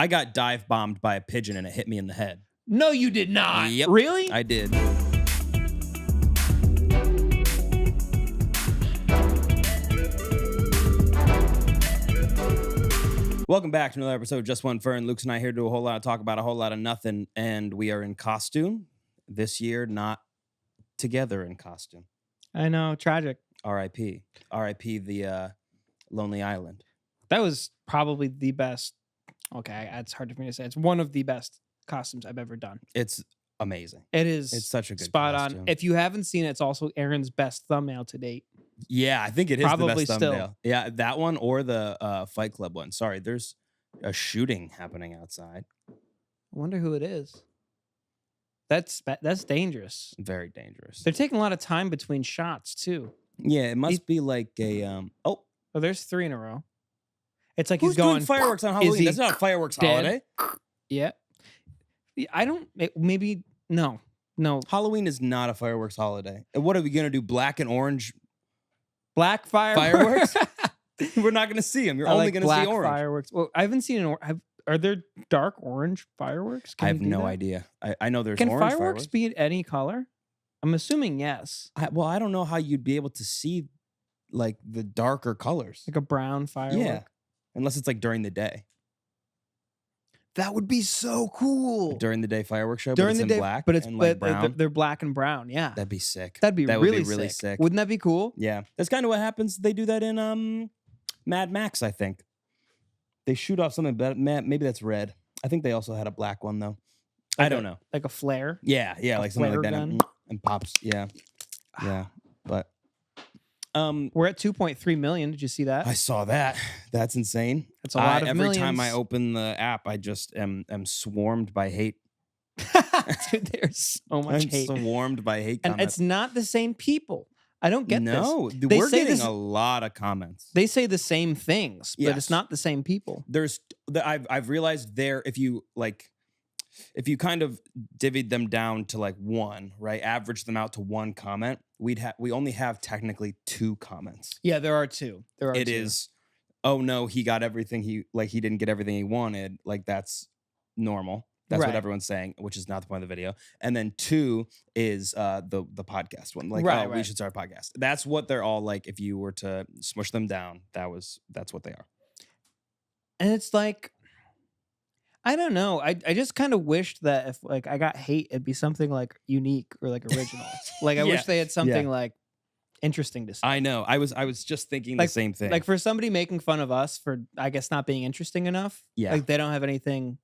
I got dive bombed by a pigeon and it hit me in the head. No, you did not. Yep. Really? I did. Welcome back to another episode of JustOneFern. Luke's and I here to do a whole lot of talk about a whole lot of nothing, and we are in costume this year, not together in costume. I know, tragic. R.I.P. R.I.P. the Lonely Island. That was probably the best. Okay, it's hard for me to say. It's one of the best costumes I've ever done. It's amazing. It is. It's such a good spot costume. on. If you haven't seen it, it's also Aaron's best thumbnail to date. Yeah, I think it is Probably the best still. thumbnail. Yeah, that one or the Fight Club one. Sorry, there's a shooting happening outside. I wonder who it is. That's dangerous. Very dangerous. They're taking a lot of time between shots too. Yeah, it must be like a Oh, there's 3 in a row. It's like who's he's going doing fireworks on Halloween? That's not a fireworks holiday. Yeah. I don't. Maybe no. Halloween is not a fireworks holiday. And what are we gonna do? Black and orange Black fireworks. We're not gonna see them. You're I only like gonna black see orange. fireworks. Well, I haven't seen are there dark orange fireworks? I have no idea. I know there's Can orange fireworks be any color? I'm assuming yes. I don't know how you'd be able to see like the darker colors. Like a brown firework. Yeah, unless it's like during the day. That would be so cool. During the day fireworks show, During but it's the in day, black, but it's and like brown. they're black and brown. Yeah, That'd be sick. that would really be really sick. sick. Wouldn't that be cool? Yeah, that's kind of what happens. They do that in Mad Max, I think. They shoot off something, but maybe that's red. I think they also had a black one though. I don't know. Like a flare. Yeah, like something like that, gun? and pops. Yeah, but We're at 2.3 million. Did you see that? I saw that. That's insane. That's a lot of every millions. time I open the app, I just am swarmed by hate. Dude, there's so much hate. Swarmed by hate And comments. it's not the same people. I don't get this. No, They we're say getting this- a lot of comments. They say the same things, but Yes. it's not the same people. I've realized if you kind of divvied them down to like one, right? Average them out to one comment, we only have technically 2 comments. Yeah, there are 2. It is, oh no, he got everything he didn't get everything he wanted. Like that's normal. That's Right. what everyone's saying, which is not the point of the video. And then 2 is the podcast one. Like, Right, we right. should start a podcast. That's what they're all like. If you were to smush them down, that's what they are. And it's like, I don't know. I just kind of wished that if like I got hate, it'd be something like unique or like original. Like I Yeah. wish they had something like interesting to say. I know. I was just thinking the same thing. Like for somebody making fun of us for, I guess, not being interesting enough. Yeah. Like they don't have anything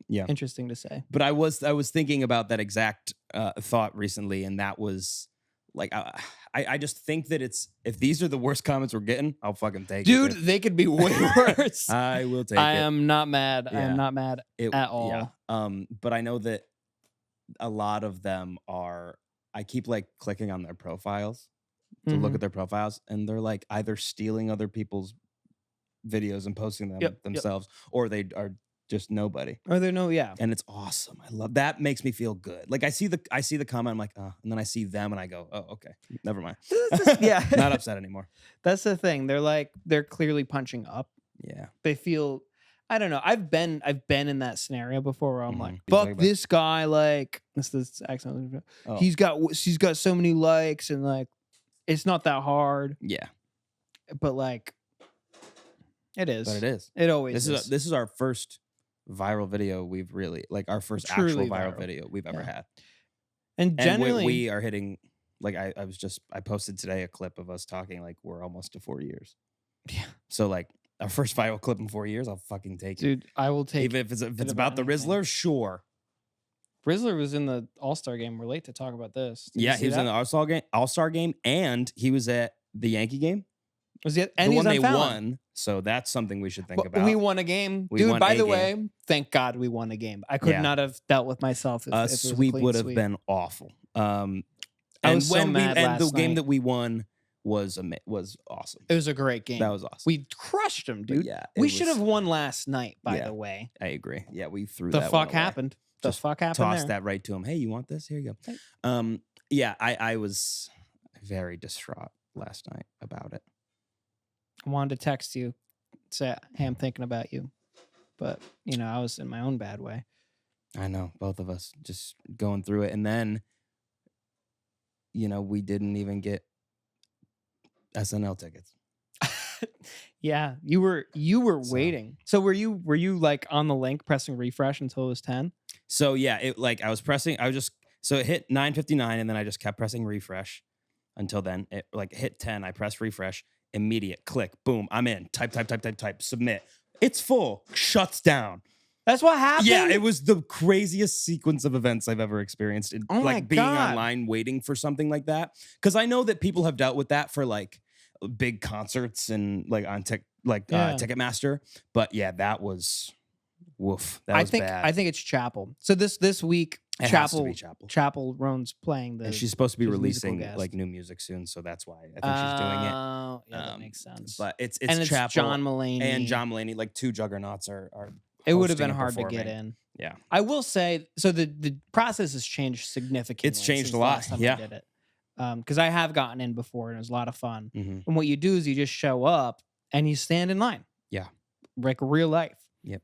Yeah. interesting to say. But I was thinking about that exact thought recently, and that was like I just think that if these are the worst comments we're getting, I'll fucking take Dude, it. they could be way worse. I will take I it. am not mad. I Yeah. am not mad at all. Yeah. But I know that a lot of them are. I keep like clicking on their profiles to look Mhm. at their profiles, and they're like either stealing other people's videos and posting them Yep. themselves, or they are just nobody. Or there no, yeah. And it's awesome. I love that. Makes me feel good. Like I see the comment, I'm like, oh, and then I see them and I go, oh, okay, never mind. Yeah. Not upset anymore. That's the thing. They're clearly punching up. Yeah. They feel, I don't know. I've been in that scenario before where I'm Mhm. like, What are you talking fuck about? this guy. Like this accent. Oh. He's got so many likes and like it's not that hard. Yeah. But like it is. But it is. It always is. This is our first viral video we've really our first Truly actual viral viral. video we've ever Yeah. had. And And generally we are hitting like I posted today a clip of us talking like we're almost to 4 years. Yeah. So like our first viral clip in 4 years, I'll fucking take it. dude, I will take Even if it's about about the anything. Rizzler, sure. Rizzler was in the All-Star game. We're late to talk about this. Did you Yeah, see he was in that? the All-Star game, and he was at the Yankee game. Was he? The And he's one on they Fallon. won. So that's something we should think But about. we won a game. We Dude, won by a the game. way, thank God we won a game. I could Yeah. not have dealt with myself if A it was sweep clean would have sweep. been awful. I And was so when mad and the last game night. that we won was awesome. It was a great game. That was awesome. We crushed them, dude. Yeah, we should have won last night, by Yeah. the way. I agree. Yeah, we threw The that one fuck away. happened? The Just fuck happened Tossed there? that right to him. Hey, you want this? Here you Hey. go. Yeah, I was very distraught last night about it. I wanted to text you, say, hey, I'm thinking about you. but I was in my own bad way. I know, both of us just going through it. And then, we didn't even get SNL tickets. Yeah, you were waiting. So were you like on the link pressing refresh until it was 10? So yeah, it it hit 9:59 and then I just kept pressing refresh until then. It hit 10, I pressed refresh, immediate click, boom, I'm in. Type, submit. It's full, shuts down. That's what happened? Yeah, it was the craziest sequence of events I've ever experienced. Oh my being God. online waiting for something like that. Because I know that people have dealt with that for like big concerts and like on Ticketmaster. But yeah, that was woof. That was bad. I think it's Chapel. So this week, It has to be Chapel. Chapel Roan's playing And she's supposed to be she's a releasing musical guest. like new music soon, so that's why I think she's doing it. Oh, yeah, that makes sense. But it's and Chapel it's John Mulaney. and John Mulaney, like two juggernauts are It would have hosting been and hard to performing. get in. Yeah. I will say, so the process has changed significantly. It's changed since a the lot, last time yeah. I did it. Because I have gotten in before and it was a lot of fun. Mhm. And what you do is you just show up and you stand in line. Yeah. Like real life. Yep.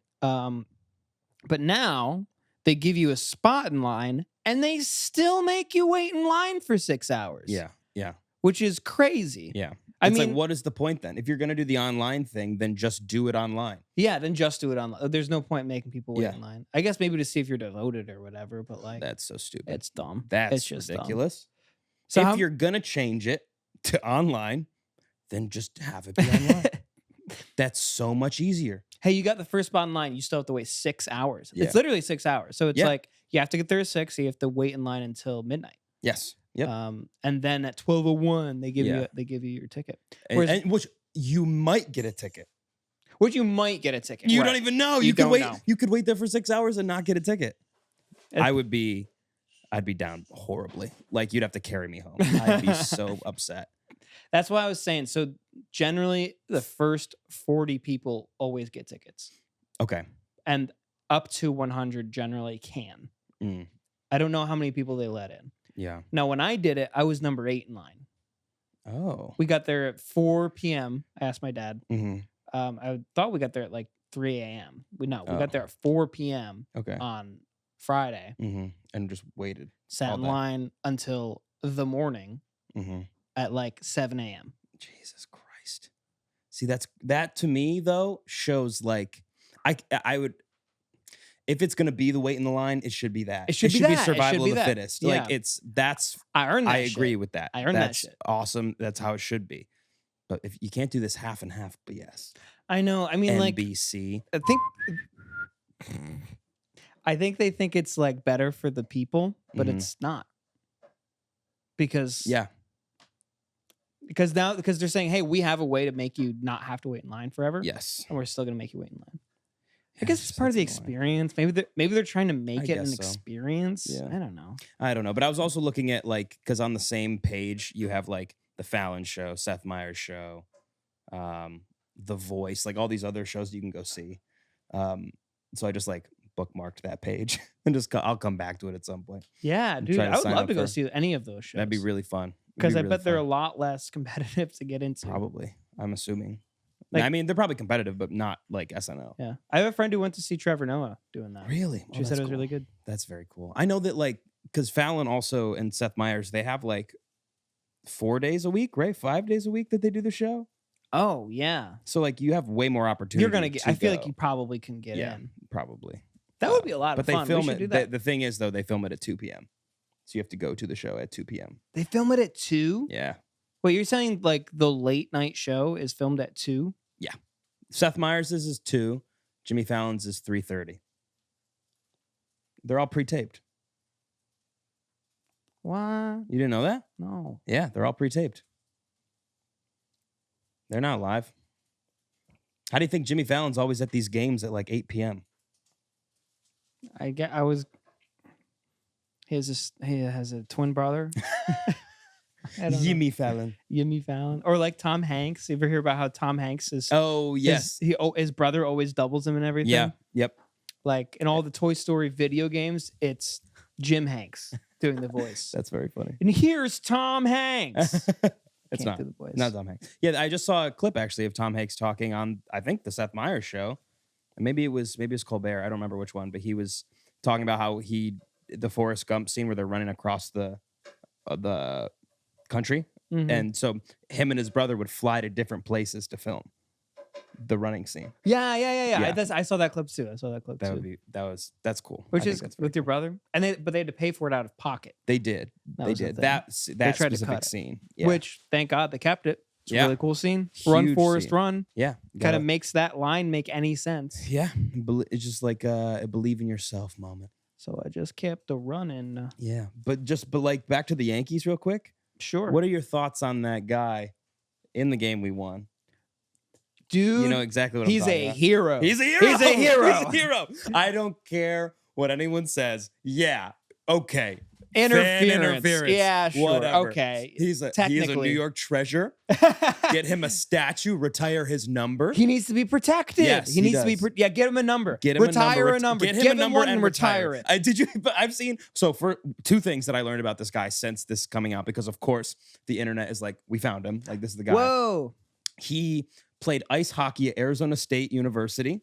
But now they give you a spot in line and they still make you wait in line for 6 hours. Yeah. Yeah. Which is crazy. Yeah. I It's mean, like, what is the point then? If you're going to do the online thing, then just do it online. yeah, then just do it online. There's no point making people wait Yeah. in line. I guess maybe to see if you're devoted or whatever, but like, That's so stupid. it's dumb. That's it's just ridiculous. So if you're going to change it to online, then just have it be online. That's so much easier. Hey, you got the first spot in line. You still have to wait 6 hours. Yeah. It's literally 6 hours. So it's Yeah. like you have to get there at 6. So you have to wait in line until midnight. Yes. Yep. And then at 12:01, they give Yeah. you your ticket. And which you might get a ticket. Which you might get a ticket. You Right. don't even know. You You could don't wait. know. You could wait there for 6 hours and not get a ticket. It- I'd be down horribly. Like you'd have to carry me home. I'd be so upset. That's why I was saying. So generally, the first 40 people always get tickets, Okay. and up to 100 generally can. Mm. I don't know how many people they let in. Yeah. Now, when I did it, I was number 8 in line. Oh. We got there at 4 p.m. I asked my dad. Mm-hmm. I thought we got there at like 3 a.m. We got Oh. there at 4 p.m. Okay. on Friday. Mm-hmm. And just waited. Sat all in day. line until the morning Mm-hmm. at like 7 a.m. Jesus Christ. See, that to me though shows like I would, if it's gonna be the wait in the line, it should be that. It should be that. It should survival be of the that. fittest. Yeah. Like that's I earned that. I agree shit. with that. I earned that That's shit. awesome. That's how it should be. But if you can't do this half and half BS, I know. I mean, like, NBC. I think they think it's like better for the people, but Mhm. it's not. Because Yeah. because they're saying, hey, we have a way to make you not have to wait in line forever. Yes. And we're still gonna make you wait in line. I Yeah, guess it's part of the that's annoying. experience. Maybe they're trying to make it an guess so. experience. Yeah. I don't know. I don't know, but I was also looking at like because on the same page you have like the Fallon Show, Seth Meyers Show, The Voice, like all these other shows you can go see. So I just like bookmarked that page and I'll come back to it at some point. Yeah, dude. try to I would sign love up to go for- see any of those shows. That'd be really fun. It'd because be I really bet they're a fun. lot less competitive to get into. Probably. I'm assuming. Like- I mean, they're probably competitive, but not like SNL. Yeah, I have a friend who went to see Trevor Noah doing that. Really? She said it was really good. That's very cool. I know that like because Fallon also and Seth Meyers, they have like 4 days a week, right? 5 days a week that they do the show. Oh yeah, So like you have way more opportunity. you're gonna get. to I feel like go. you probably can get Yeah. in. Probably. That would be a lot But of they fun. film we should it. do that. The thing is though, they film it at 2 p.m. So you have to go to the show at 2 p.m. They film it at 2. Yeah. Wait, you're saying like the late night show is filmed at 2? Seth Meyers' is 2. Jimmy Fallon's is 3:30. They're all pre-taped. What? You didn't know that? No. Yeah, they're all pre-taped. They're not live. How do you think Jimmy Fallon's always at these games at like 8 p.m.? He has a twin brother. I don't know. Jimmy Fallon. Jimmy Fallon, or like Tom Hanks. You ever hear about how Tom Hanks is? Oh, yes. His brother always doubles him and everything. Yeah. Yep. Like in all the Toy Story video games, it's Jim Hanks doing the voice. That's very funny. And here's Tom Hanks. It's Can't not. do the voice. Not Tom Hanks. Yeah, I just saw a clip actually of Tom Hanks talking on, I think, the Seth Meyers show. and maybe it was Colbert. I don't remember which one, but he was talking about how the Forrest Gump scene where they're running across the country, and so him and his brother would fly to different places to film the running scene. Yeah. Yeah. I saw that clip too. That's cool. Which I is think that's with your brother, but they had to pay for it out of pocket. They did. That They was the did thing. that They tried to specific cut it. scene. Yeah. Which, thank God, they kept it. It's a Yeah. really cool scene. Run, Huge Forrest, scene. run. Yeah, Kind of makes that line make any sense. Yeah, it's just like a believe in yourself moment. So I just kept a running. Yeah, but like back to the Yankees real quick. Sure. What are your thoughts on that guy in the game we won? Dude, You know exactly what I'm he's talking a about. hero. He's a hero. He's a hero. He's a hero. I don't care what anyone says. Yeah, okay. Interference. Fan Yeah, sure. Whatever. Okay. He is a Technically. New York treasure. Get him a statue. Retire his number. He needs to be protected. Yes, he he needs to be. does. Get him a number. Get him retire a number. Get him Give a number one and retire it. But I've seen for two things that I learned about this guy since this coming out, because of course the internet is like, we found him. Like, this is the guy. Whoa. He played ice hockey at Arizona State University.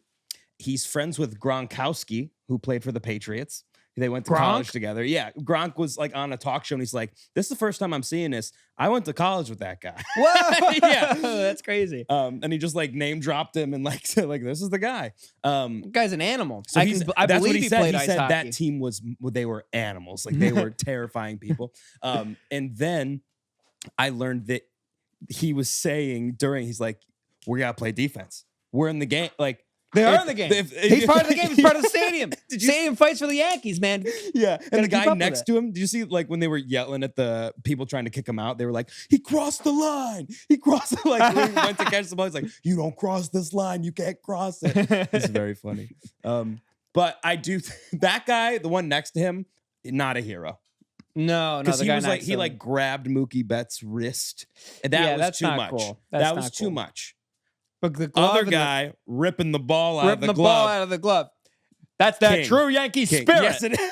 He's friends with Gronkowski, who played for the Patriots. They went to college together. Yeah, Gronk was like on a talk show, and he's like, "This is the first time I'm seeing this. I went to college with that guy." Whoa. Yeah, That's crazy. and he just like name dropped him and like said, like, "This is the guy." Guy's an animal. So I that's believe what he said. played He ice said hockey. that team they were animals. Like, they were terrifying people. And then I learned that he was saying he's like, "We gotta play defense. We're in the game." Like, They are in the game. He's part of the game. He's part of the stadium. Stadium fights for the Yankees, man. Yeah, and the keep guy up with next it. to him, did you see like when they were yelling at the people trying to kick him out? They were like, "He crossed the line. He crossed the line." When he went to catch the ball, he's like, "You don't cross this line. You can't cross it." It's very funny. But I do that guy, the one next to him, not a hero. No, Because the he guy was like next to he him. like grabbed Mookie Betts' wrist. And that Yeah, was that's too not much. cool. That That's was not too cool. much. But the glove Other and guy ripping the ball out ripping of the ball glove. out of the glove. That's that King. true Yankee King. spirit. Yes, it is.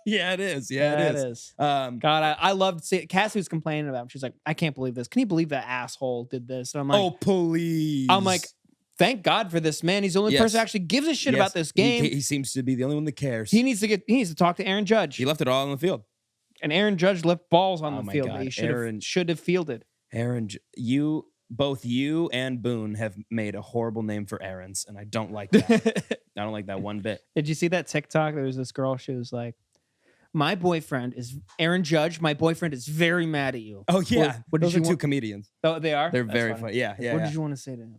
Yeah, it is. Yeah, it it is. is. God, I loved seeing Cassie was complaining about him. She's like, I can't believe this. Can you believe that asshole did this? And I'm like, oh, please. I'm like, thank God for this man. He's the only Yes. person who actually gives a shit about this game. He seems to be the only one that cares. He needs to talk to Aaron Judge. He left it all on the field. And Aaron Judge left balls on Oh the my field God, that he Aaron- should have fielded. Aaron, both you and Boone have made a horrible name for Aaron's, and I don't like that. I don't like that one bit. Did you see that TikTok? There was this girl. She was like, my boyfriend is Aaron Judge. My boyfriend is very mad at you. Oh yeah, What did those you are two want? comedians. Oh, they are? They're That's very funny. Yeah, yeah. What yeah. did you want to say to him?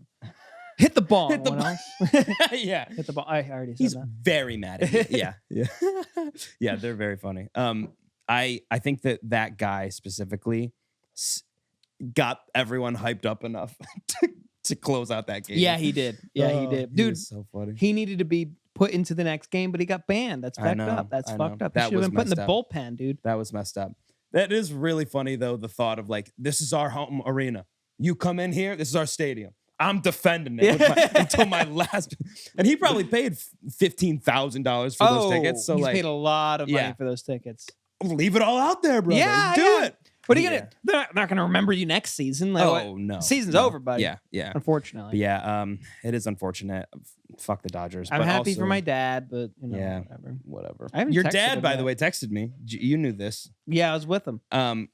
Hit the ball. Hit the What ball. else? Yeah. Hit the ball. I already said He's that. very mad at you. Yeah, yeah, yeah. They're very funny. I think that guy specifically got everyone hyped up enough to close out that game. Yeah, he did. Yeah, he Oh, did. he Dude, was so funny. he needed to be put into the next game, but he got banned. That's I fucked know, up. That's I fucked know. up. He That should have was been put in the messed up. bullpen, dude. That was messed up. That is really funny though. The thought of like, this is our home arena. You come in here. This is our stadium. I'm defending it until my last. And he probably paid $15,000 for those tickets. So he's like, paid a lot of money yeah. for those tickets. leave it all out there, brother. Yeah, do yeah. it. What are you gonna? They're not gonna remember you next season. Like, Oh no, season's no. over, buddy. Yeah, yeah. Unfortunately, But yeah, it is unfortunate. Fuck the Dodgers. I'm but happy for also- my dad, but Yeah. whatever. Whatever. I haven't Your texted dad, him by yet. the way, texted me. You knew this. Yeah, I was with him.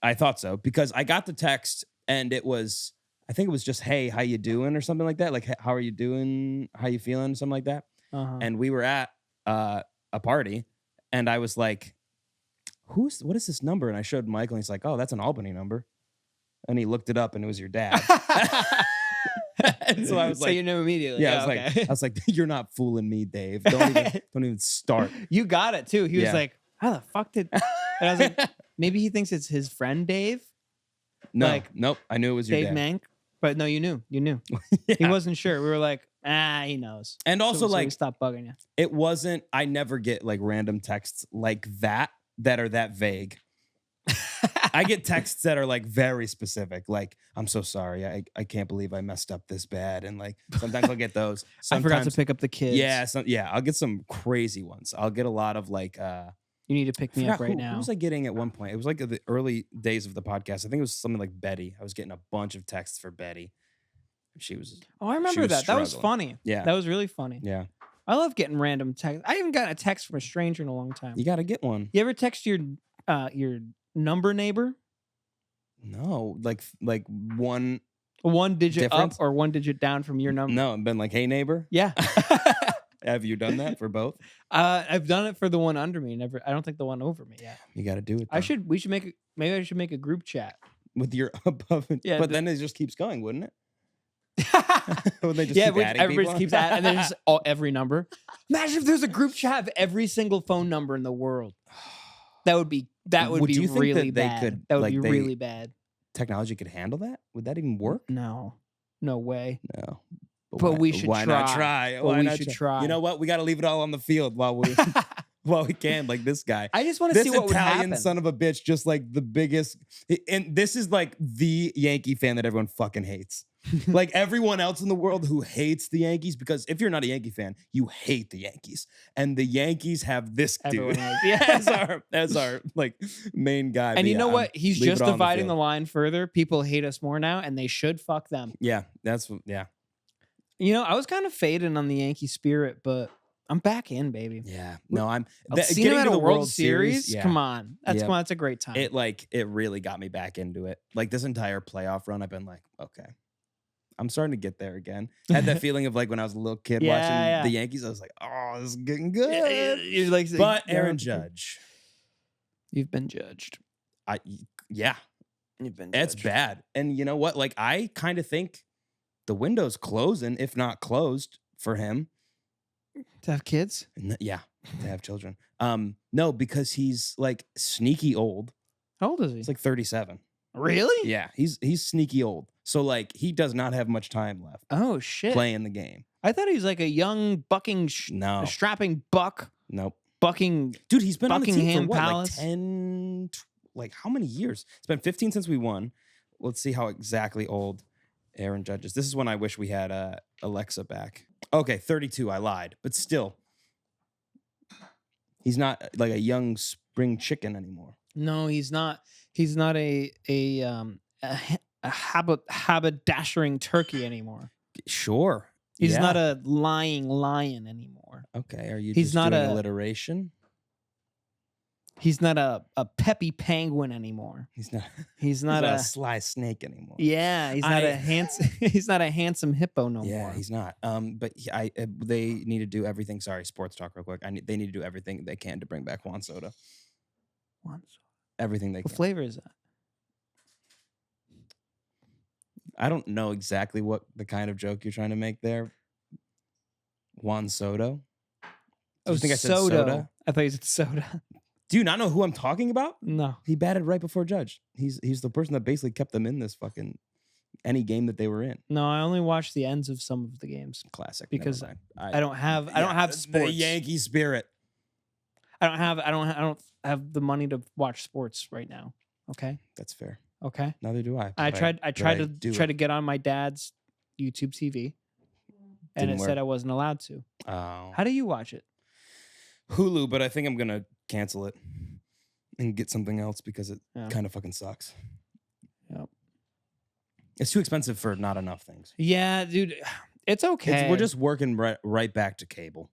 I thought so because I got the text and it was, I think it was just, "Hey, how you doing?" or something like that. Like, "How are you doing? How you feeling?" Something like that. Uh-huh. And we were at a party, and I was like, what is this number? And I showed Michael, and he's like, "Oh, that's an Albany number." And he looked it up, and it was your dad. And so I was so like, you knew immediately. yeah, okay. I was like, "You're not fooling me, Dave. Don't even start." You got it too. He was Yeah. like, "How the fuck did?" And I was like, "Maybe he thinks it's his friend Dave, No, Like, nope. I knew it was your Dave dad. Mank." But no, you knew. He Yeah. wasn't sure. We were like, he knows. And also, so we like, stopped bugging you. it wasn't. I never get like random texts like that are that vague. I get texts that are like very specific, like, "I'm so sorry, I can't believe I messed up this bad," and like sometimes I'll get those. I forgot to Sometimes- pick up the kids. Yeah, I'll get some crazy ones. I'll get a lot of like. You need to pick me up right Who now. was I getting at one point? It was like the early days of the podcast. I think it was something like Betty. I was getting a bunch of texts for Betty. She was. Oh, I remember was that. That was struggling. funny. Yeah. That was really funny. Yeah. I love getting random text. I haven't gotten a text from a stranger in a long time. You got to get one. You ever text your number neighbor? No, like one. One digit Difference? up or one digit down from your number? No, I've been like, hey neighbor. Yeah. Have you done that for both? I've done it for the one under me. Never. I don't think the one over me yet. You got to do it. I should. We should make it. Maybe I should make a group chat. With your above. Yeah, but then it just keeps going, wouldn't it? Would they just Yeah, keep which adding everybody people? keeps adding, and then just every number. Imagine if there's a group chat of every single phone number in the world. That would be Would you think really that they bad. could, That would like, be they- really bad. Technology could handle that? Would that even work? No way. No. But we should Why not try. try? But Why we not should try. You know what? We got to leave it all on the field while we can. Like this guy. I just want to This see what would Italian happen. son of a bitch, just like the biggest. And this is like the Yankee fan that everyone fucking hates. Like everyone else in the world who hates the Yankees, because if you're not a Yankee fan, you hate the Yankees. And the Yankees have this Everyone dude hates- yeah. as our like main guy. And But you yeah, know what? He's leave just it all on dividing the field. line further. People hate us more now, and they should fuck them. Yeah, yeah. You know, I was kind of fading on the Yankee spirit, but I'm back in, baby. Yeah. No, I'm Seeing getting him to at the a World Series. yeah. Come on, Yep. that's a great time. It really got me back into it. Like this entire playoff run, I've been like, okay, I'm starting to get there again. I had that feeling of like when I was a little kid Yeah, watching yeah. the Yankees. I was like, oh, this is getting good. You're like, But you're- Aaron Judge, you've been judged. yeah, You've been. it's judged. bad. And you know what? Like I kind of think the window's closing, if not closed, for him. To have kids. Yeah, to have children. No, because he's like sneaky old. How old is he? He's like 37. Really? Yeah, he's sneaky old. So like he does not have much time left Oh shit! playing the game. I thought he was like a young bucking, No, strapping buck, nope. bucking. Dude, he's been on the team Buckingham for what, Palace? like 10, like how many years? It's been 15 since we won. Let's see how exactly old Aaron Judge is. This is when I wish we had Alexa back. Okay, 32. I lied, but still, he's not like a young spring chicken anymore. No, he's not. He's not a haberdashering turkey anymore. Sure. He's Yeah. not a lying lion anymore. Okay, are you He's just not doing a- alliteration? He's not a peppy penguin anymore. He's not, He's not a. sly snake anymore. Yeah, he's not I- a handsome. He's not a handsome hippo no Yeah, more. he's not. But they need to do everything. Sorry, sports talk real quick. They need to do everything they can to bring back Juan Soto. Everything they What can. flavor is that? I don't know exactly what the kind of joke you're trying to make there. Juan Soto. Do you think I said soda? I thought you said soda. Do you not know who I'm talking about? No. He batted right before Judge. He's the person that basically kept them in this fucking any game that they were in. No, I only watched the ends of some of the games Classic. because Never mind. I don't have sports. The Yankee spirit. I don't have the money to watch sports right now. Okay. That's fair. Okay. Neither do I. I but tried to do try it. to get on my dad's YouTube TV, and Didn't it said work. I wasn't allowed to. Oh. How do you watch it? Hulu, but I think I'm gonna cancel it and get something else because it Yeah. kind of fucking sucks. Yep. It's too expensive for not enough things. Yeah, dude, it's okay. We're just working right back to cable.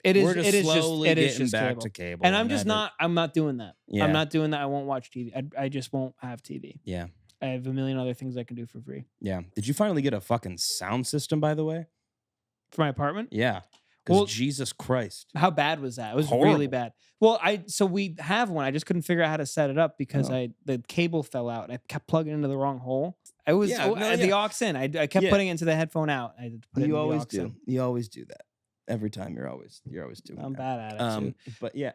it is We're just it is slowly just it is getting just back cable. to cable. And I'm just not. I'm not doing that. Yeah. I'm not doing that. I won't watch TV. I just won't have TV. Yeah. I have a million other things I can do for free. Yeah. Did you finally get a fucking sound system, by the way? For my apartment? Yeah. Because Well- Jesus Christ. How bad was that? It was Horrible. really bad. Well, so we have one. I just couldn't figure out how to set it up because Oh. the cable fell out and I kept plugging into the wrong hole. I was Yeah, no, the yeah. aux in. I kept Yeah. putting it into the headphone out. I had to put it You into the always aux do. in. You always do that. Every time you're always doing I'm that. bad at it too. But yeah.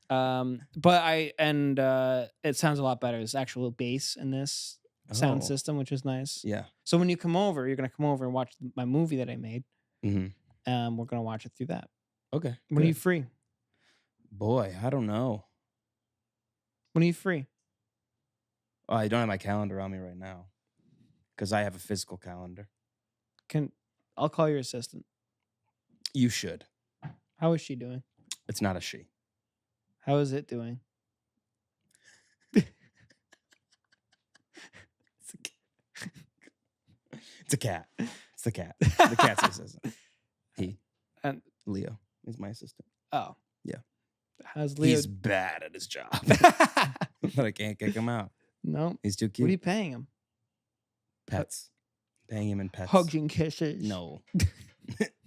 But it sounds a lot better. There's actual bass in this sound Oh, system, which is nice. Yeah. So when you come over, you're gonna come over and watch my movie that I made. hmm We're gonna watch it through that. Okay. When are you good. free? Boy, I don't know. When are you free? Oh, I don't have my calendar on me right now because I have a physical calendar. I'll call your assistant. You should. How is she doing? It's not a she. How is it doing? It's a cat. It's the cat. The cat's the assistant. He. Leo is my assistant. Oh. Yeah. How's Leo? He's bad at his job. But I can't kick him out. No. He's too What cute. are you paying him? Pets. Paying him in pets. Hugs and kisses. No.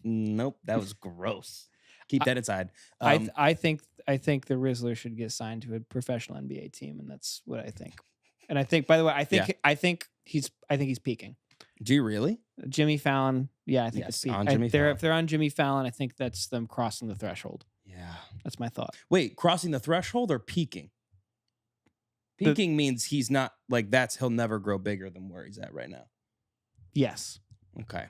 Nope. That was gross. Keep that inside. I think the Rizzler should get signed to a professional NBA team, and that's what I think. And I think, by the way, I think he's peaking. Do you really? Jimmy Fallon, yeah, I think Yes, it's peaking. on Jimmy Fallon. If they're on Jimmy Fallon, I think that's them crossing the threshold. Yeah. That's my thought. Wait, crossing the threshold or peaking? Peaking means he's not like he'll never grow bigger than where he's at right now. Yes. Okay.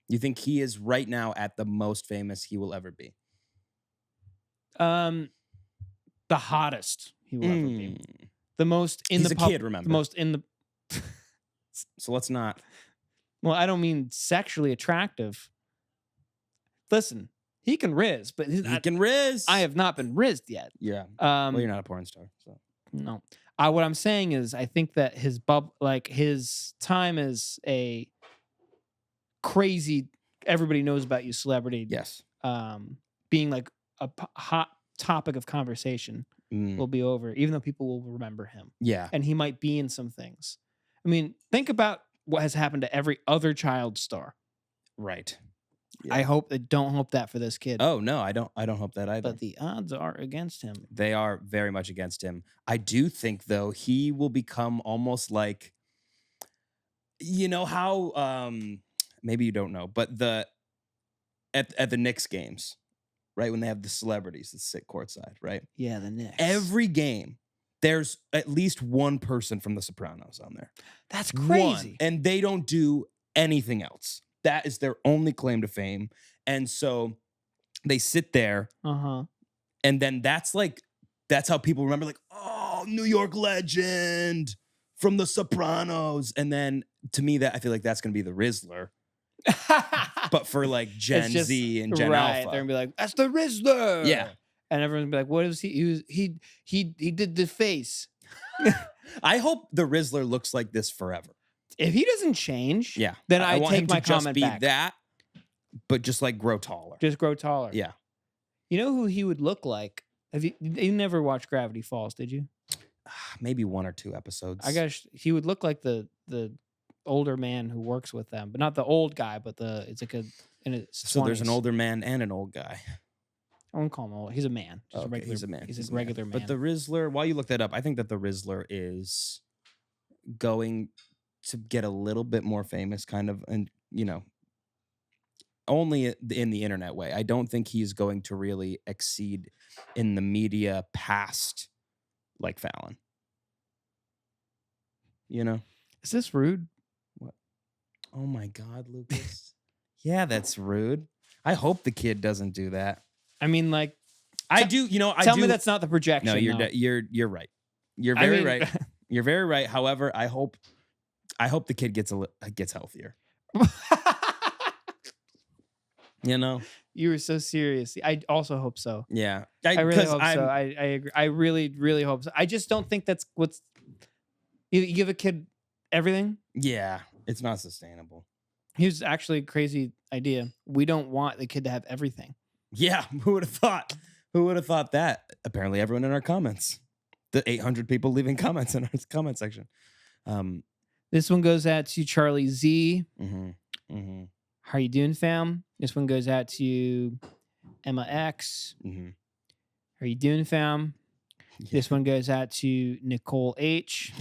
You think he is right now at the most famous he will ever be? The hottest he will ever be. The most in he's the a kid, remember? The most in the. So let's not. Well, I don't mean sexually attractive. Listen, he can rizz, but He can rizz. I have not been rizzed yet. Yeah. Well, you're not a porn star, so no. What I'm saying is, I think that his time as a crazy, everybody knows about you celebrity. Yes. Being like a hot topic of conversation will be over, even though people will remember him. Yeah. And he might be in some things. I mean, think about what has happened to every other child star. Right. Yeah. I don't hope that for this kid. Oh no, I don't hope that either. But the odds are against him. They are very much against him. I do think though he will become almost like, you know how maybe you don't know, but at the Knicks games, right, when they have the celebrities that sit courtside, right? Yeah, the Knicks. Every game, there's at least one person from The Sopranos on there. That's crazy. One, and they don't do anything else. That is their only claim to fame. And so they sit there. And then that's how people remember, like, oh, New York legend from The Sopranos. And then to me, I feel like that's going to be the Rizzler. But for like Gen Z and Gen Alpha. They're going to be like, that's the Rizzler. Yeah. And everyone's going to be like, what is he? He did the face. I hope the Rizzler looks like this forever. If he doesn't change, yeah, then I want take him my to just comment be back. that, but just like grow taller. Just grow taller. Yeah. You know who he would look like? You never watched Gravity Falls, did you? Maybe 1 or 2 episodes. I guess he would look like the older man who works with them, but not the old guy, but it's like so there's an older man and an old guy. I won't call him old. He's a man. He's a man. He's a regular man. But the Rizzler, while you look that up, I think that the Rizzler is going to get a little bit more famous, kind of, and only in the internet way. I don't think he's going to really exceed in the media past like Fallon. Is this rude? What? Oh my God, Lucas. Yeah, that's rude. I hope the kid doesn't do that. I mean, like, I do. Tell me that's not the projection. No, you're right. You're very right. You're very right. However, I hope the kid gets healthier. You were so serious. I also hope so. Yeah, I really hope so. I agree. I really, really hope so. I just don't think that's what's. You give a kid everything. Yeah, it's not sustainable. Here's actually a crazy idea. We don't want the kid to have everything. Yeah, who would have thought? Who would have thought that? Apparently, everyone in our comments. The 800 people leaving comments in our comment section. This one goes out to Charlie Z. Mm-hmm. How you doing, fam? This one goes out to Emma X. Mm-hmm. How you doing, fam? Yeah. This one goes out to Nicole H.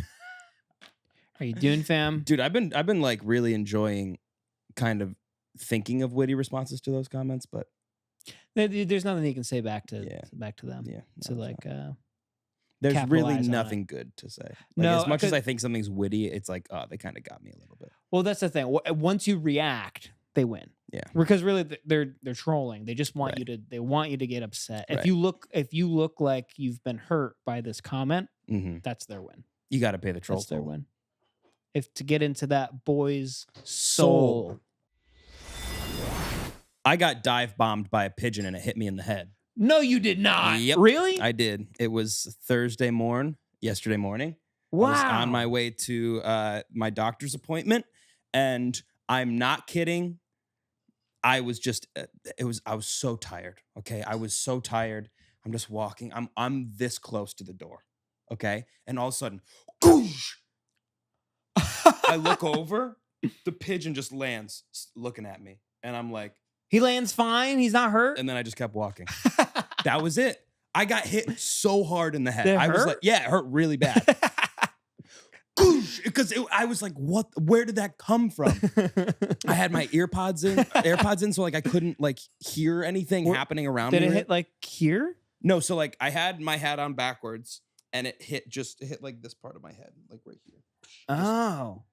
How you doing, fam? Dude, I've been like really enjoying kind of thinking of witty responses to those comments, but there's nothing you can say back to them. Yeah. No, there's really nothing good to say. Like, no, as much as I think something's witty, it's like, oh, they kind of got me a little bit. Well, that's the thing. Once you react, they win. Yeah. Because really they're trolling. They just want you to get upset. If you look like you've been hurt by this comment, that's their win. You got to pay the troll. That's their win. If to get into that boy's soul. I got dive bombed by a pigeon and it hit me in the head. No, you did not. Yep. Really? I did. It was yesterday morning. Wow. I was on my way to my doctor's appointment, and I'm not kidding. I was just I was so tired. Okay, I was so tired. I'm just walking. I'm this close to the door. Okay, and all of a sudden, goosh, I look over. The pigeon just lands looking at me, and I'm like, He lands fine. He's not hurt. and then I just kept walking. That was it. I got hit so hard in the head. Did it I was hurt? like, yeah, it hurt really bad. Because I was like, what? Where did that come from? I had my AirPods in, so like I couldn't like hear anything happening around me. Did it hit like here? No, so like I had my hat on backwards, and it hit like this part of my head, like right here. Oh,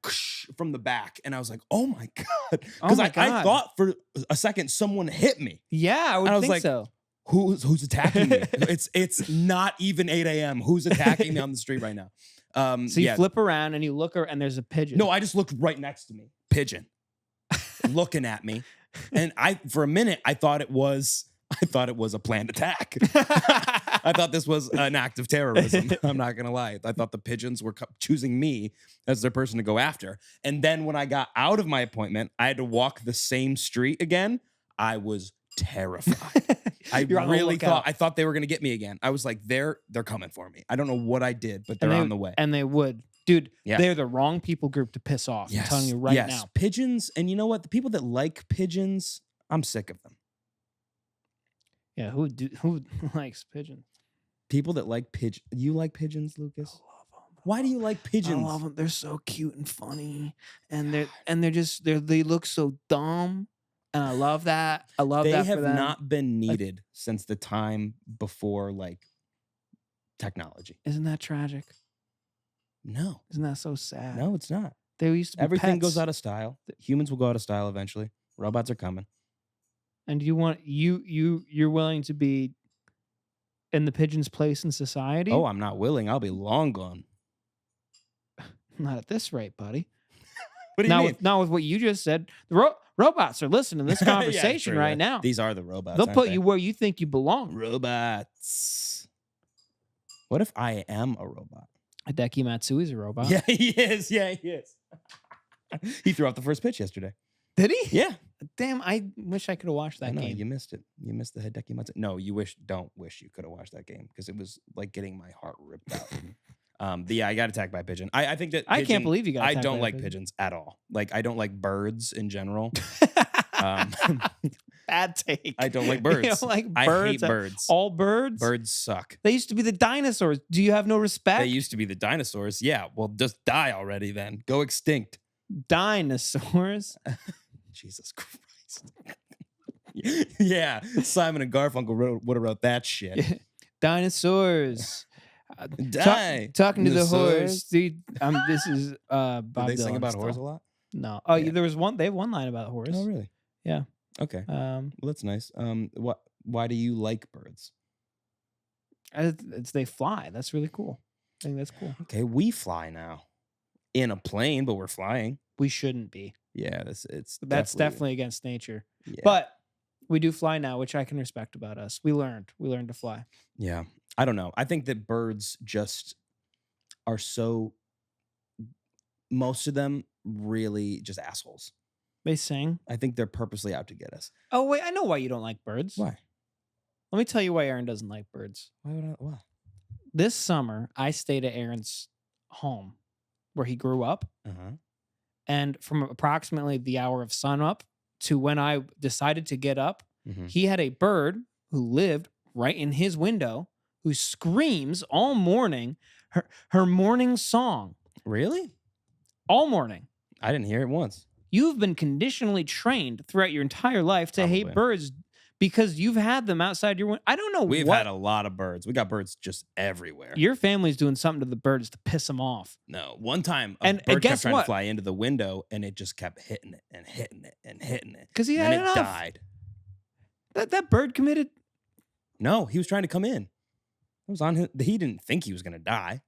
From the back, and I was like, "Oh my god!" Oh Because my I God. thought for a second someone hit me. yeah, I would And I was think like, so. Who's attacking me? It's not even 8 a.m. Who's attacking me on the street right now? So you flip around and you look, and there's a pigeon. No, I just looked right next to me. Pigeon looking at me, and for a minute I thought it was a planned attack. I thought this was an act of terrorism. I'm not gonna lie. I thought the pigeons were choosing me as their person to go after. And then when I got out of my appointment, I had to walk the same street again. I was terrified. I thought they were gonna get me again. I was like, they're coming for me. I don't know what I did, but they're on the way. And they would. Dude, Yeah. they're the wrong people group to piss off. I'm telling you right now. Pigeons, and you know what? The people that like pigeons, I'm sick of them. Yeah, who likes pigeons? People that like pigeons. You like pigeons, Lucas? I love them. Why do you like pigeons? I love them. They're so cute and funny, and they look so dumb, and I love that. I love They that. have for them. not been needed since the time before like technology. Isn't that tragic? No, Isn't that so sad? no, it's not. They used to be Everything pets. goes out of style. Humans will go out of style eventually. Robots are coming. And you're willing to be in the pigeon's place in society? Oh, I'm not willing. I'll be long gone. Not at this rate, buddy. What do you mean? Not with what you just said. The robots are listening to this conversation true, right yeah. now. These are the robots. They'll aren't put they? you where you think you belong. Robots. What if I am a robot? Hideki Matsui's a robot. Yeah, he is. Yeah, he is. He threw out the first pitch yesterday. Did he? Yeah. Damn, I wish I could have watched I that know, game. you missed it. You missed the Hideki Matsui. No, don't wish you could have watched that game because it was like getting my heart ripped out. Yeah, I got attacked by a pigeon. I think that I can't believe you got I attacked don't by a like pigeon. pigeons at all. Like I don't like birds in general. Bad take. I don't like birds. You don't like I birds? hate birds. All birds? Birds suck. They used to be the dinosaurs. Do you have no respect? They used to be the dinosaurs. Yeah, well, just die already then. Go extinct. Dinosaurs? Jesus Christ. Yeah, Simon and Garfunkel would have wrote that shit. Dinosaurs. Die. Talking to the Dinosaurs. horse. Dude, this is Bob Did they sing Dylan about stuff. horse a lot? No. Oh, Yeah. there was one. They have one line about horse. Oh, really? Yeah. Okay. Well, that's nice. Why do you like birds? They fly. That's really cool. I think that's cool. Okay, we fly now in a plane, but we're flying. We shouldn't be. Yeah, That's definitely against nature. Yeah. But we do fly now, which I can respect about us. We learned to fly. Yeah, I don't know. I think that birds just are so. Most of them really just assholes. They sing. I think they're purposely out to get us. Oh wait, I know why you don't like birds. Why? Let me tell you why Aaron doesn't like birds. Why would I? Why? This summer, I stayed at Aaron's home where he grew up. Uh-huh. And from approximately the hour of sunup to when I decided to get up, Mhm. he had a bird who lived right in his window who screams all morning her morning song Really? all morning. I didn't hear it once. You've been conditionally trained throughout your entire life to hate Probably. birds because you've had them outside your window. I don't know We've what had a lot of birds. We got birds just everywhere. your family's doing something to the birds to piss them off. No, one time a And bird kept guess trying what? to fly into the window, and it just kept hitting it and hitting it and hitting it. 'Cause he and had then enough. it died. That bird committed. No, he was trying to come in. It was on him. He didn't think he was going to die.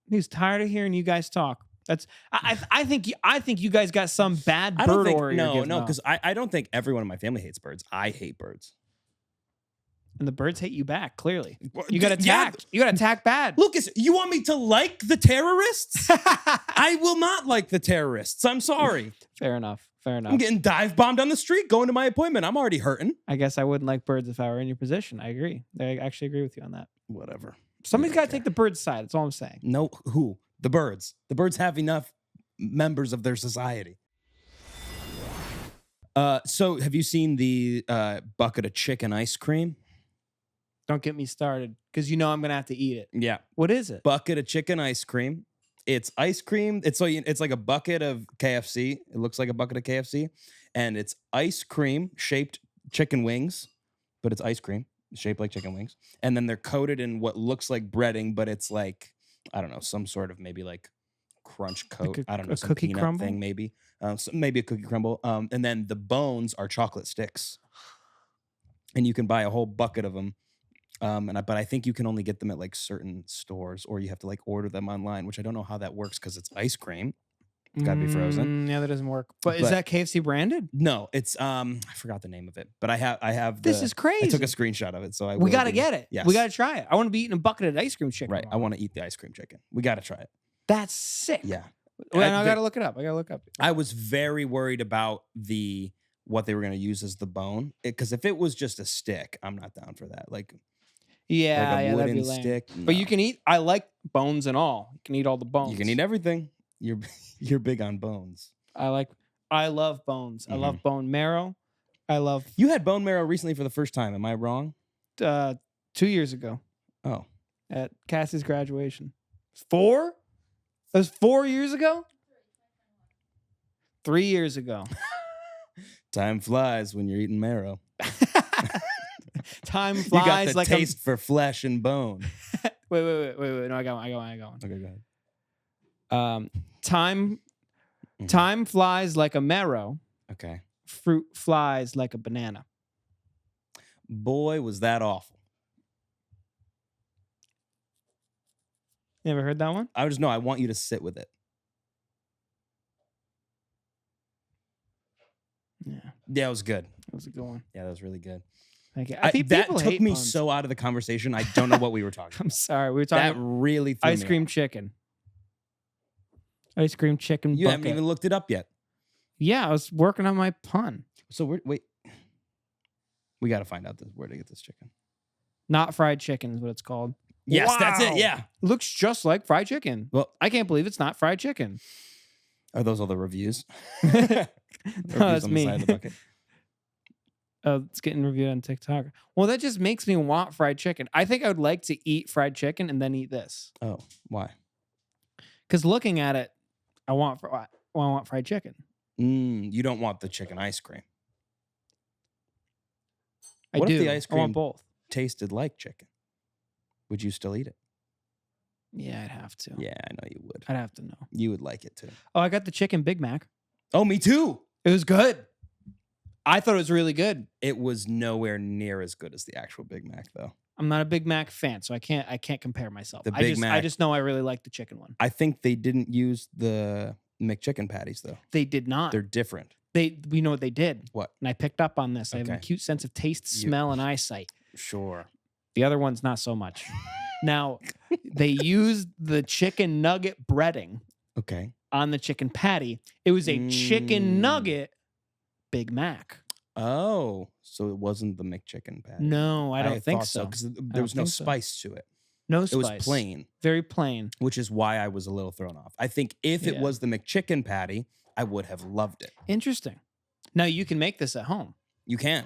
He was tired of hearing you guys talk. That's I think you guys got some bad I don't bird think aura. no, because I don't think everyone in my family hates birds. I hate birds. And the birds hate you back, clearly. Well, You got attacked. You got attacked bad. Lucas, you want me to like the terrorists? I will not like the terrorists. I'm sorry. Fair enough. Fair enough. I'm getting dive bombed on the street going to my appointment. I'm already hurting. I guess I wouldn't like birds if I were in your position. I agree. I actually agree with you on that. Whatever. Somebody's got to take the bird's side. That's all I'm saying. No, who? The birds. The birds have enough members of their society. So have you seen the bucket of chicken ice cream? Don't get me started because you know I'm going to have to eat it. Yeah. What is it? Bucket of chicken ice cream. It's ice cream. It's like a bucket of KFC. It looks like a bucket of KFC. And it's ice cream shaped chicken wings, but it's ice cream shaped like chicken wings. And then they're coated in what looks like breading, but it's like, I don't know, some sort of maybe like crunch coat. Like I don't know, some cookie peanut crumble thing maybe. Maybe a cookie crumble. And then the bones are chocolate sticks. And you can buy a whole bucket of them. But I think you can only get them at like certain stores, or you have to like order them online, which I don't know how that works because it's ice cream. It's got to be frozen. Yeah, that doesn't work. But is that KFC branded? No, it's I forgot the name of it, but I have. This is crazy. I took a screenshot of it, so we got to get it. Yes. We got to try it. I want to be eating a bucket of ice cream chicken. Right, I want to eat the ice cream chicken. We got to try it. That's sick. Yeah, Well, I got to look it up. I was very worried about what they were going to use as the bone, because if it was just a stick, I'm not down for that. Like Yeah, a that'd wooden be lame. stick. But you can eat. I like bones and all. You can eat all the bones. You can eat everything. You're big on bones. I love bones. I love bone marrow. You had bone marrow recently for the first time. Am I wrong? 2 years ago Oh, at Cassie's graduation. 4? That was 4 years ago? 3 years ago. time flies when you're eating marrow. Time You flies got the like taste for flesh and bone. Wait. No, I got one. Okay, go ahead. Time flies like a marrow. Okay. Fruit flies like a banana. Boy, was that awful. You ever heard that one? I want you to sit with it. Yeah. Yeah, it was good. That was a good one. Yeah, that was really good. Thank you. I think that people took hate me puns. so out of the conversation. I don't know what we were talking I'm about. sorry. We were That talking really threw ice me cream off. chicken. Ice cream chicken You bucket. haven't even looked it up yet. Yeah, I was working on my pun. So wait. We got to find out where to get this chicken. Not fried chicken is what it's called. Yes, that's it. Wow. Yeah. Looks just like fried chicken. Well, I can't believe it's not fried chicken. are those all the reviews? No, Reviews that's on the me. side of the bucket. It's getting reviewed on TikTok. Well, that just makes me want fried chicken. I think I would like to eat fried chicken and then eat this. Oh, why? Because looking at it, I want fried chicken. You don't want the chicken ice cream. I What do. if the ice I want cream both. tasted like chicken? Would you still eat it? Yeah, I'd have to. Yeah, I know you would. I'd have to know. You would like it too. Oh, I got the chicken Big Mac. Oh, me too. It was good. I thought it was really good. It was nowhere near as good as the actual Big Mac, though. I'm not a Big Mac fan, so I can't compare myself. The I Big Mac- just know I really like the chicken one. I think they didn't use the McChicken patties, though. They did not. They're different. We know what they did. What? And I picked up on this. I have an Okay. acute sense of taste, smell, and eyesight. Sure. The other one's not so much. Now, they used the chicken nugget breading Okay. on the chicken patty. It was a chicken Mm. nugget Big Mac. Oh, so it wasn't the McChicken patty. No, I don't think thought so. because there was no think so. spice to it. No It spice. was plain, Very plain. which is why I was a little thrown off. I think if it Yeah. was the McChicken patty, I would have loved it. Interesting. Now you can make this at home. You can.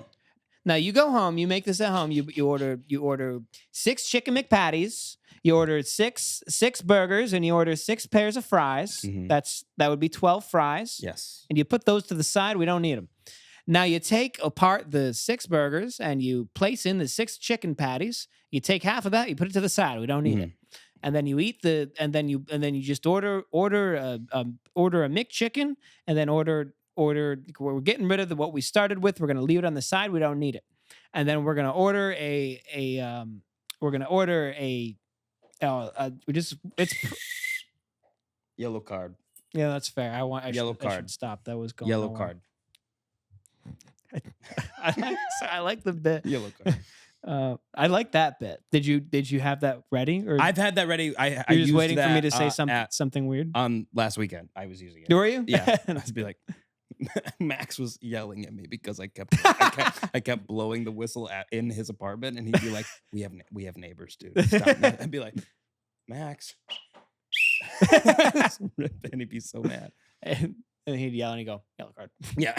Now you go home, you make this at home. You order 6 chicken McPatties. You order six burgers, and you order 6 pairs of fries. Mhm. That would be 12 fries. Yes. And you put those to the side. We don't need them. Now you take apart the 6 burgers and you place in the 6 chicken patties. You take half of that, you put it to the side. We don't need it. And then you eat and then you just order a McChicken, and then order. We're getting rid of what we started with. We're gonna leave it on the side. We don't need it. And then we're gonna order it's Yellow card. yeah, that's fair. I Yellow should card. stop. That was going Yellow nowhere. card. I like the bit. Yellow card. I like that bit. Did you have that ready? Or I've had that ready. I you're used just waiting for me to that, say something weird? last weekend. I was using it. Were you? Yeah. I'd be like, Max was yelling at me because I kept blowing the whistle in his apartment, and he'd be like, "We have neighbors, dude." Stop. I'd be like, Max, and he'd be so mad. And he'd yell and he'd go, yellow card. Yeah,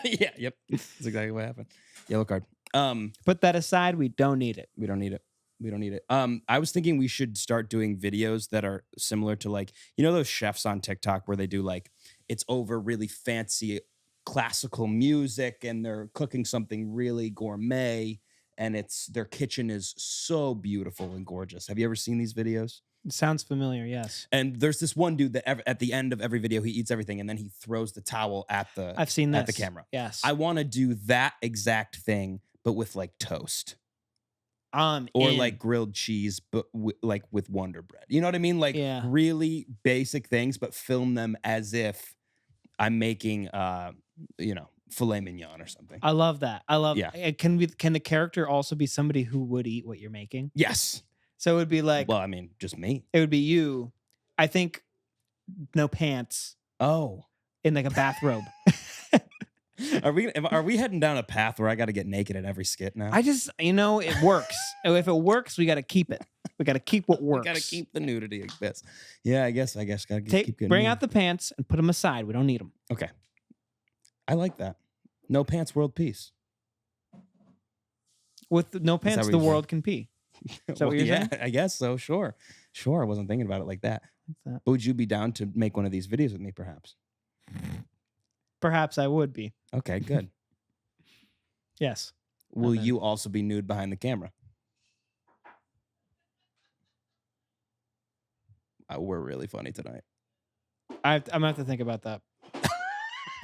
yeah, yep. That's exactly what happened. Yellow card. Put that aside. We don't need it. We don't need it. We don't need it. I was thinking we should start doing videos that are similar to, like, you know, those chefs on TikTok where they do, like, it's over really fancy classical music and they're cooking something really gourmet and their kitchen is so beautiful and gorgeous. Have you ever seen these videos? It sounds familiar. Yes. And there's this one dude that at the end of every video, he eats everything and then he throws the towel at I've seen this. at the camera. Yes. I want to do that exact thing, but with like toast. Or like grilled cheese, but like with Wonder Bread. You know what I mean? Like really basic things, but film them as if I'm making, filet mignon or something. I love that. I love. Yeah. Can the character also be somebody who would eat what you're making? Yes. So it would be like. Well, I mean, just me. It would be you. I think no pants. Oh. In like a bathrobe. Are we heading down a path where I got to get naked in every skit now? It works. If it works, we got to keep it. We got to keep what works. We got to keep the nudity, I guess. Yeah, I guess. Got to keep getting. Bring out the pants and put them aside. We don't need them. Okay. I like that. No pants, world peace. With no pants, the world can pee. Is that what you're saying? I guess so. Sure. I wasn't thinking about it like that. But would you be down to make one of these videos with me, perhaps? Perhaps I would be. Okay, good. Yes. Will you also be nude behind the camera? We're really funny tonight. I'm going to have to think about that.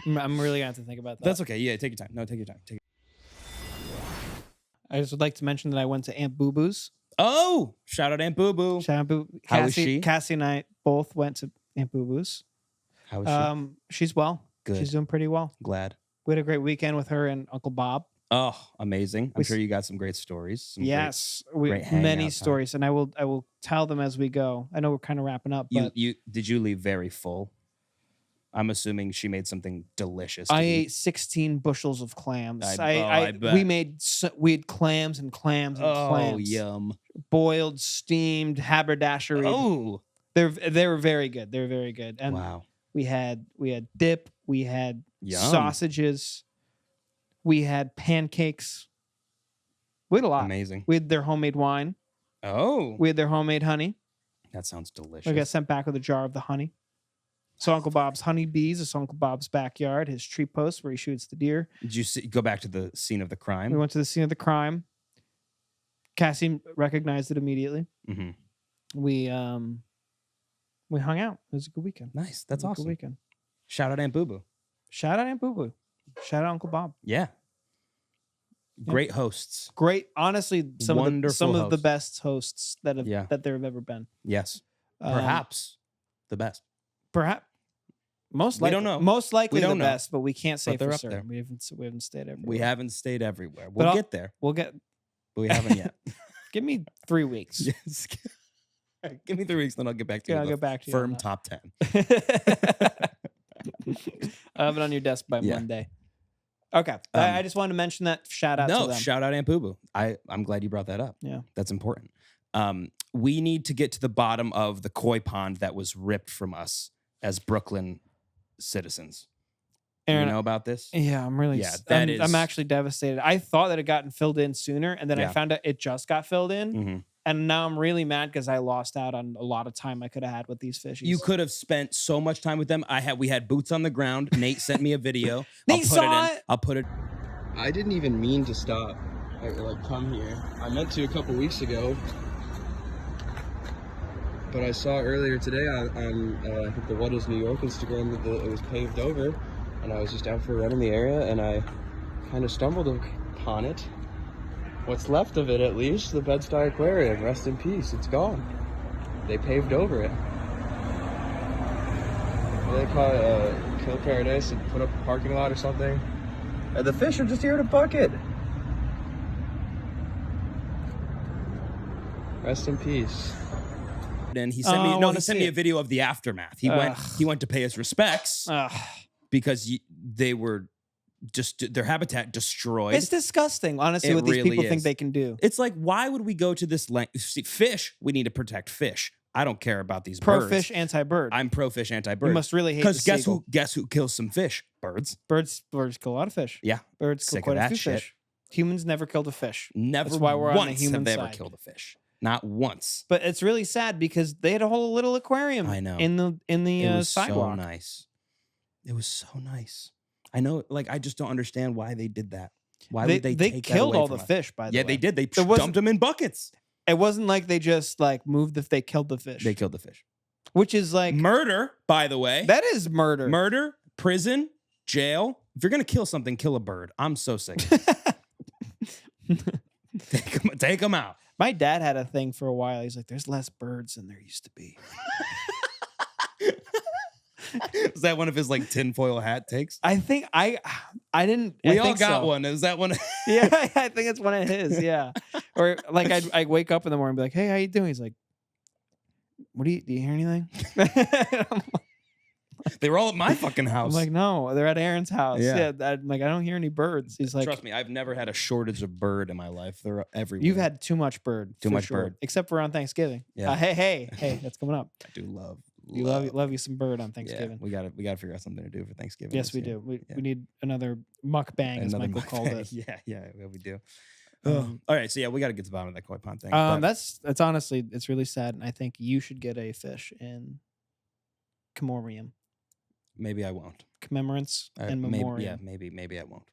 I'm really going to have to think about that. That's okay. Yeah, take your time. No, take your time. I just would like to mention that I went to Aunt Boo Boo's. Oh, shout out Aunt Boo Boo. Shout out Boo. How is she? Cassie and I both went to Aunt Boo Boo's. How is she? She's well. Good. She's doing pretty well. Glad. We had a great weekend with her and Uncle Bob. Oh, amazing. I'm sure you got some great stories. Great many stories, and I will tell them as we go. I know we're kind of wrapping up, but did you leave very full? I'm assuming she made something delicious. I ate 16 bushels of clams. I bet. We had clams and clams and clams. Oh, yum. Boiled, steamed, haberdashery. Oh. They were very good. They were very good. And wow. We had dip, we had yum. Sausages, we had pancakes. We had a lot. Amazing. We had their homemade wine. Oh. We had their homemade honey. That sounds delicious. I got sent back with a jar of the honey. So Uncle Bob's honeybees. It's Uncle Bob's backyard, his tree post where he shoots the deer. Did you go back to the scene of the crime? We went to the scene of the crime. Cassie recognized it immediately. Mm-hmm. We hung out. It was a good weekend. Nice. That's awesome. Good weekend. Shout out Aunt Boo Boo. Shout out Aunt Boo Boo. Shout out Uncle Bob. Yeah. Great hosts. Great. Honestly, some of the best hosts that there have ever been. Yes. Perhaps the best. Perhaps. Most likely. We don't know. Most likely the know. best, but we can't say for certain. There. We haven't stayed everywhere. We haven't stayed everywhere. We'll get there. But we haven't yet. Give me 3 weeks. Yes. Give me 3 weeks, then I'll get back to you. I'll get back to you. Firm top 10. I'll have it on your desk by Monday. Okay. I just wanted to mention that. Shout out to them. Shout out Aunt Boo Boo. I'm glad you brought that up. Yeah. That's important. We need to get to the bottom of the koi pond that was ripped from us as Brooklyn citizens. Aaron, you know about this? Yeah, I'm actually devastated. I thought that it gotten filled in sooner, and then I found out it just got filled in. Mm-hmm. And now I'm really mad because I lost out on a lot of time I could have had with these fishies. You could have spent so much time with them. We had boots on the ground. Nate sent me a video. Nate saw it. I'll put it. I didn't even mean to stop. Come here. I meant to a couple weeks ago, but I saw earlier today on I think the What Is New York Instagram that it was paved over, and I was just out for a run in the area, and I kind of stumbled upon it. What's left of it, at least, the Bed-Stuy Aquarium. Rest in peace. It's gone. They paved over it. They call it Kill Paradise and put up a parking lot or something. And the fish are just here to bucket. Rest in peace. And he sent he sent me a video of the aftermath. He went to pay his respects because they were just their habitat destroyed. It's disgusting, honestly, what these people think they can do. It's like, why would we go to this length? See, fish, we need to protect fish. I don't care about these birds. Pro-fish, anti-bird. I'm pro-fish, anti-bird. You must really hate the because guess who kills some fish? Birds. Birds kill a lot of fish. Yeah. Birds kill quite a few fish. Humans never killed a fish. Never. That's why we're on the once human have they side. ever killed a fish. Not once. But it's really sad because they had a whole little aquarium. I know. In the it was sidewalk. so nice. It was so nice. I know, like, I just don't understand why they did that. Why would they take killed that away all from the us? fish, by the way. Yeah, they did. They dumped them in buckets. It wasn't like they just like moved they killed the fish. They killed the fish. Which is like murder, by the way. That is murder. Murder, prison, jail. If you're gonna kill something, kill a bird. I'm so sick. Take them out. My dad had a thing for a while. He's like, "There's less birds than there used to be." Is that one of his like tinfoil hat takes? I think I didn't. We all got one. Is that one? Yeah, I think it's one of his. Yeah, or like I'd wake up in the morning and be like, "Hey, how you doing?" He's like, "What do you hear anything?" They were all at my fucking house. I'm like, "No, they're at Aaron's house." Yeah. I'm like, I don't hear any birds. He's like, trust me, I've never had a shortage of bird in my life. They're everywhere. You've had too much bird. Too much bird. Except for on Thanksgiving. Yeah. Hey, that's coming up. I do love you some bird on Thanksgiving. Yeah, we gotta figure out something to do for Thanksgiving. Yes, we do. We need another mukbang, as Michael called it. Yeah, we do. All right, so yeah, we got to get to the bottom of that koi pond thing. That's honestly, it's really sad, and I think you should get a fish in commemorium. Maybe I won't. Commemorance and memoriam. Maybe I won't.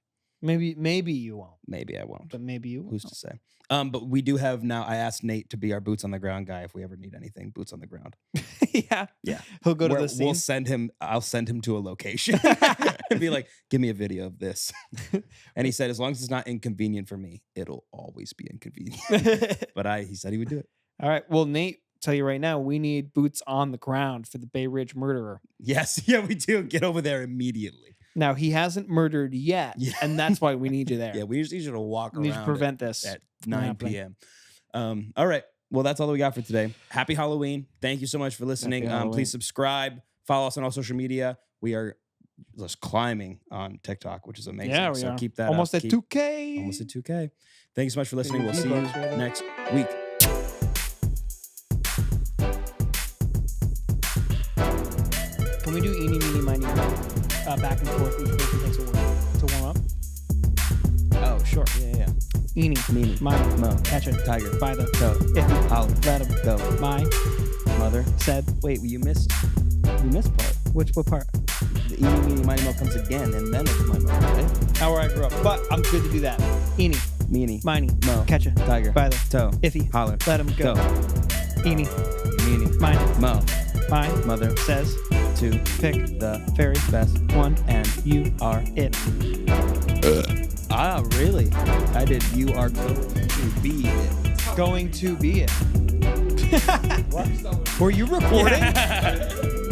Maybe you won't. Maybe I won't. But maybe you will. Who's to say? But we do have now. I asked Nate to be our boots on the ground guy if we ever need anything. Boots on the ground. Yeah. He'll go to the scene. We'll send him. I'll send him to a location and be like, "Give me a video of this." And he said, as long as it's not inconvenient for me, it'll always be inconvenient. But he said he would do it. All right. Well, Nate, tell you right now, we need boots on the ground for the Bay Ridge murderer. Yes. Yeah, we do. Get over there immediately. Now, he hasn't murdered yet, and that's why we need you there. Yeah, we just need you to walk around. We need to prevent this at 9 p.m. All right. Well, that's all that we got for today. Happy Halloween. Thank you so much for listening. Please subscribe. Follow us on all social media. We are just climbing on TikTok, which is amazing. Yeah, we are. Keep that almost up. at 2K. Almost at 2K. Thank you so much for listening. We'll see you next week. Can we do eeny, meeny, miny, back and forth each person takes a word to warm up? Oh, sure. Yeah. Eeny, meeny, miny, mo, catch it, tiger, by the, go, iffy, howl, let him, go, my, mother, said. Wait, you missed part. What part? The eeny, meeny, miny, mo comes again, and then it's my mother, right? How where I grew up. But I'm good to do that. Eeny, meeny, miny, mo, catch it, tiger, by the, toe, iffy, holler, let him go. Eeny, meeny, miny, mo, my, mother, says. To pick the very best one, and you are it. Really? I did. You are going to be it. Going to be it. What? Were you recording? Yeah.